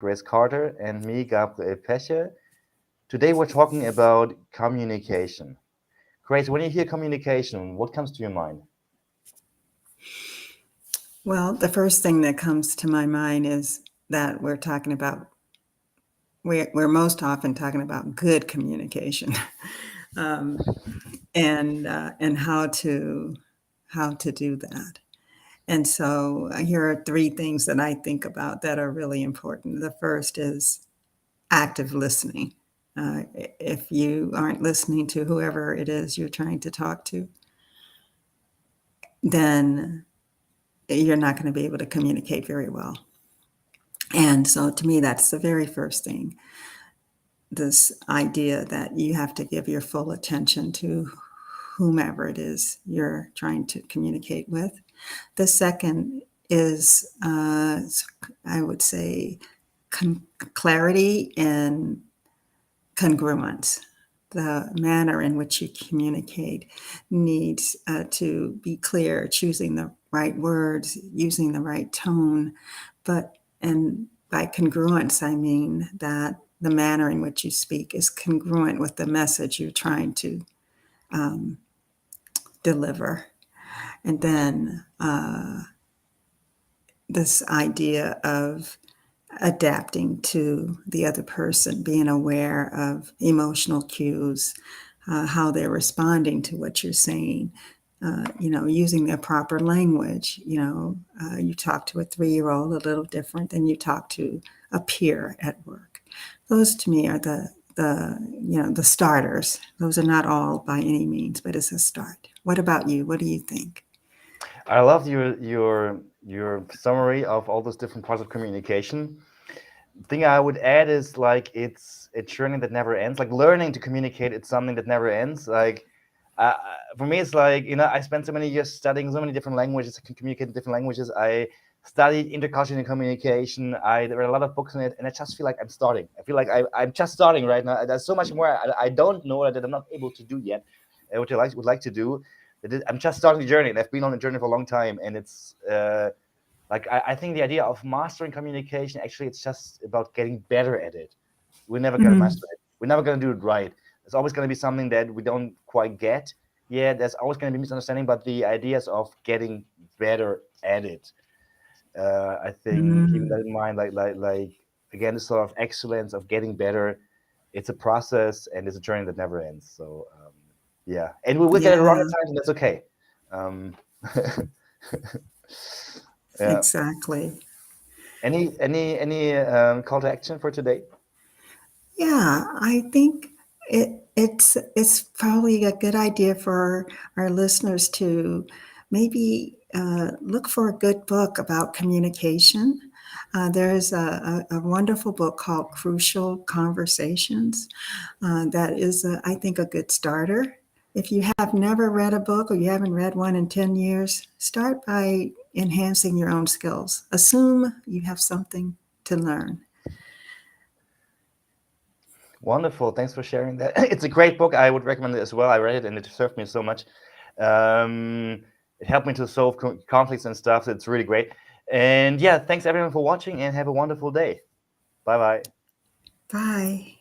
Grace Carter, and me, Gabriel Pecher. Today we're talking about communication. Grace, when you hear communication, what comes to your mind? Well, the first thing that comes to my mind is that we're most often talking about good communication, um, and how to do that. And so here are three things that I think about that are really important. The first is active listening. If you aren't listening to whoever it is you're trying to talk to, then you're not going to be able to communicate very well. And so to me, that's the very first thing, this idea that you have to give your full attention to whomever it is you're trying to communicate with. The second is, I would say, clarity and congruence. The manner in which you communicate needs to be clear, choosing the right words, using the right tone. And by congruence, I mean that the manner in which you speak is congruent with the message you're trying to um, deliver. And then this idea of adapting to the other person, being aware of emotional cues, how they're responding to what you're saying, using the proper language. You talk to a 3-year-old a little different than you talk to a peer at work. Those to me are the starters. Those are not all by any means, but it's a start. What about you? What do you think? I love your summary of all those different parts of communication. Thing I would add is like it's a journey that never ends. Like learning to communicate, it's something that never ends. Like uh, for me, it's like I spent so many years studying so many different languages. I can communicate in different languages. I studied intercultural communication. I read a lot of books on it, and I just feel like I'm starting. I feel like I'm just starting right now. There's so much more I don't know that I'm not able to do yet, which I would like to do. I'm just starting the journey, and I've been on the journey for a long time, and it's. Like I think the idea of mastering communication, actually, it's just about getting better at it. We're never gonna Mm, master it. We're never gonna do it right. There's always gonna be something that we don't quite get. Yeah, there's always gonna be misunderstanding, but the ideas of getting better at it, I think keeping that mm, in mind, like again, the sort of excellence of getting better. It's a process and it's a journey that never ends. So yeah, and we will get it wrong yeah, at times, and that's okay. Um, yeah. exactly. Any call to action for today? Yeah, I think it's probably a good idea for our listeners to maybe look for a good book about communication. There's a wonderful book called Crucial Conversations that is, I think, a good starter. If you have never read a book or you haven't read one in 10 years, start by enhancing your own skills. Assume you have something to learn. Wonderful. Thanks for sharing that. It's a great book. I would recommend it as well. I read it and it served me so much. It helped me to solve conflicts and stuff. So it's really great. And yeah, thanks everyone for watching and have a wonderful day. Bye bye. Bye.